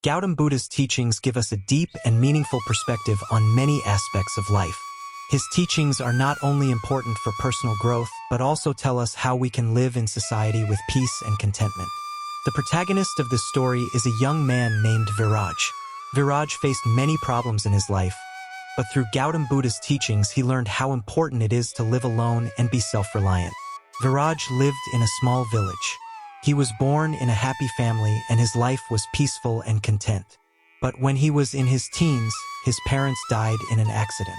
Gautam Buddha's teachings give us a deep and meaningful perspective on many aspects of life. His teachings are not only important for personal growth, but also tell us how we can live in society with peace and contentment. The protagonist of this story is a young man named Viraj. Viraj faced many problems in his life, but through Gautam Buddha's teachings he learned how important it is to live alone and be self-reliant. Viraj lived in a small village. He was born in a happy family and his life was peaceful and content. But when he was in his teens, his parents died in an accident.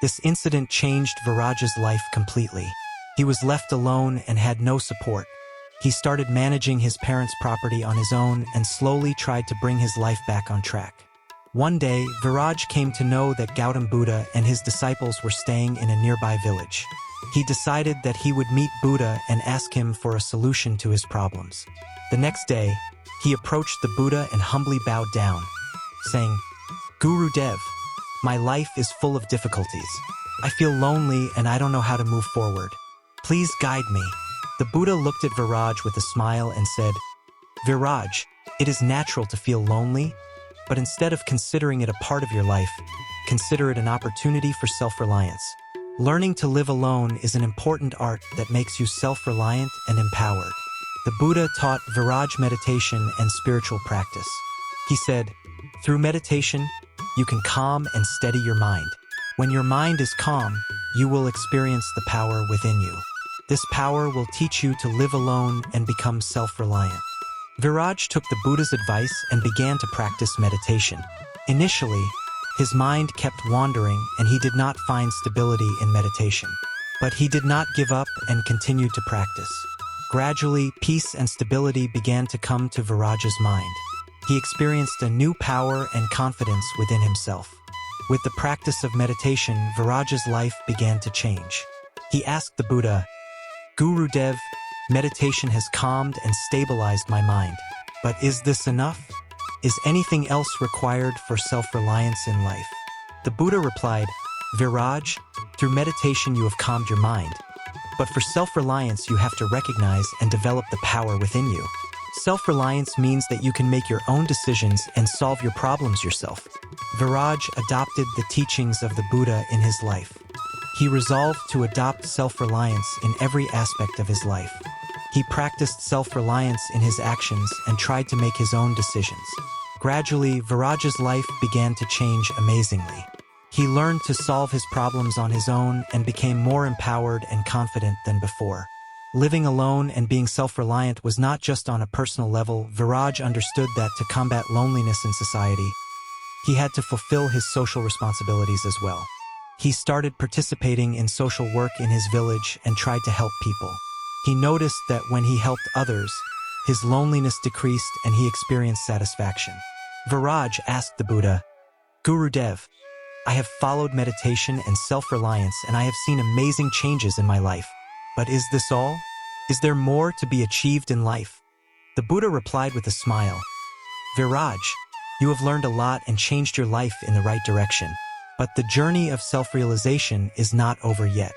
This incident changed Viraj's life completely. He was left alone and had no support. He started managing his parents' property on his own and slowly tried to bring his life back on track. One day, Viraj came to know that Gautam Buddha and his disciples were staying in a nearby village. He decided that he would meet Buddha and ask him for a solution to his problems. The next day, he approached the Buddha and humbly bowed down, saying, "Guru Dev, my life is full of difficulties. I feel lonely and I don't know how to move forward. Please guide me." The Buddha looked at Viraj with a smile and said, "Viraj, it is natural to feel lonely, but instead of considering it a part of your life, consider it an opportunity for self-reliance. Learning to live alone is an important art that makes you self-reliant and empowered." The Buddha taught Viraj meditation and spiritual practice. He said, "Through meditation, you can calm and steady your mind. When your mind is calm, you will experience the power within you. This power will teach you to live alone and become self-reliant." Viraj took the Buddha's advice and began to practice meditation. Initially, his mind kept wandering and he did not find stability in meditation. But he did not give up and continued to practice. Gradually, peace and stability began to come to Viraj's mind. He experienced a new power and confidence within himself. With the practice of meditation, Viraj's life began to change. He asked the Buddha, "Guru Dev, meditation has calmed and stabilized my mind. But is this enough? Is anything else required for self-reliance in life?" The Buddha replied, "Viraj, through meditation you have calmed your mind. But for self-reliance you have to recognize and develop the power within you. Self-reliance means that you can make your own decisions and solve your problems yourself." Viraj adopted the teachings of the Buddha in his life. He resolved to adopt self-reliance in every aspect of his life. He practiced self-reliance in his actions and tried to make his own decisions. Gradually, Viraj's life began to change amazingly. He learned to solve his problems on his own and became more empowered and confident than before. Living alone and being self-reliant was not just on a personal level. Viraj understood that to combat loneliness in society, he had to fulfill his social responsibilities as well. He started participating in social work in his village and tried to help people. He noticed that when he helped others, his loneliness decreased and he experienced satisfaction. Viraj asked the Buddha, "Guru Dev, I have followed meditation and self-reliance and I have seen amazing changes in my life. But is this all? Is there more to be achieved in life?" The Buddha replied with a smile, "Viraj, you have learned a lot and changed your life in the right direction. But the journey of self-realization is not over yet.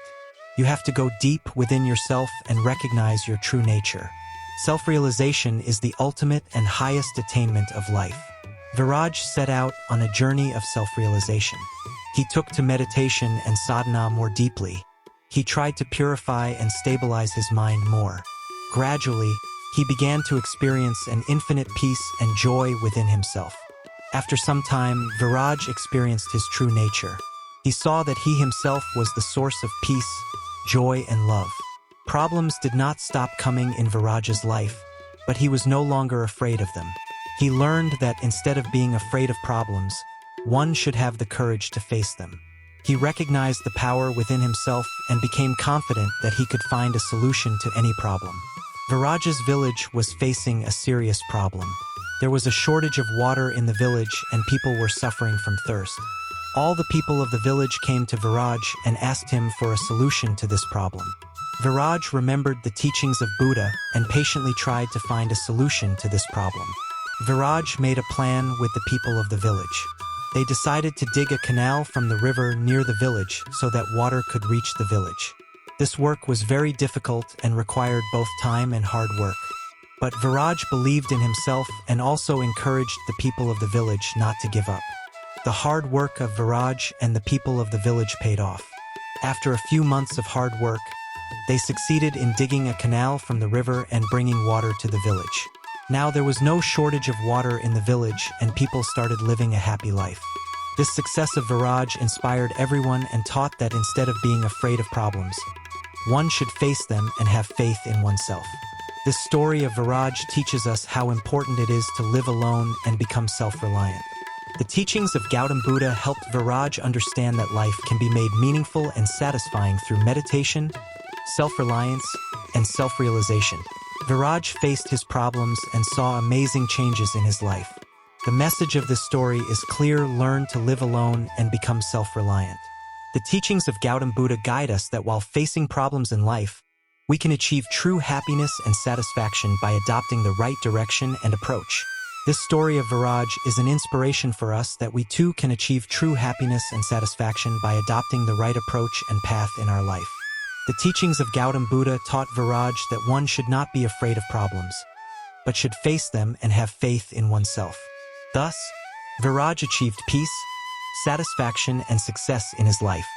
You have to go deep within yourself and recognize your true nature. Self-realization is the ultimate and highest attainment of life." Viraj set out on a journey of self-realization. He took to meditation and sadhana more deeply. He tried to purify and stabilize his mind more. Gradually, he began to experience an infinite peace and joy within himself. After some time, Viraj experienced his true nature. He saw that he himself was the source of peace, joy, and love. Problems did not stop coming in Viraj's life, but he was no longer afraid of them. He learned that instead of being afraid of problems, one should have the courage to face them. He recognized the power within himself and became confident that he could find a solution to any problem. Viraj's village was facing a serious problem. There was a shortage of water in the village and people were suffering from thirst. All the people of the village came to Viraj and asked him for a solution to this problem. Viraj remembered the teachings of Buddha and patiently tried to find a solution to this problem. Viraj made a plan with the people of the village. They decided to dig a canal from the river near the village so that water could reach the village. This work was very difficult and required both time and hard work. But Viraj believed in himself and also encouraged the people of the village not to give up. The hard work of Viraj and the people of the village paid off. After a few months of hard work, they succeeded in digging a canal from the river and bringing water to the village. Now there was no shortage of water in the village and people started living a happy life. This success of Viraj inspired everyone and taught that instead of being afraid of problems, one should face them and have faith in oneself. This story of Viraj teaches us how important it is to live alone and become self-reliant. The teachings of Gautam Buddha helped Viraj understand that life can be made meaningful and satisfying through meditation, self-reliance, and self-realization. Viraj faced his problems and saw amazing changes in his life. The message of this story is clear: learn to live alone and become self-reliant. The teachings of Gautam Buddha guide us that while facing problems in life, we can achieve true happiness and satisfaction by adopting the right direction and approach. This story of Viraj is an inspiration for us that we too can achieve true happiness and satisfaction by adopting the right approach and path in our life. The teachings of Gautam Buddha taught Viraj that one should not be afraid of problems, but should face them and have faith in oneself. Thus, Viraj achieved peace, satisfaction, and success in his life.